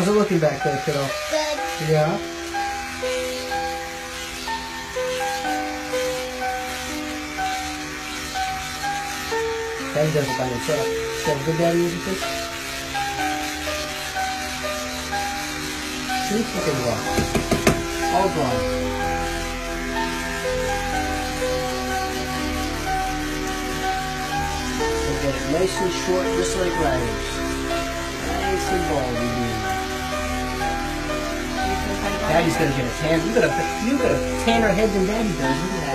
How's it looking back there, kiddo? Good. Yeah? Daddy does it by himself. See how good Daddy is at this? See? Look at him go. All gone. We'll get it nice and short, just like Riley's. Nice and baldy, dude. Daddy's gonna get a tan. You got a tanner head than Daddy does. Look at that.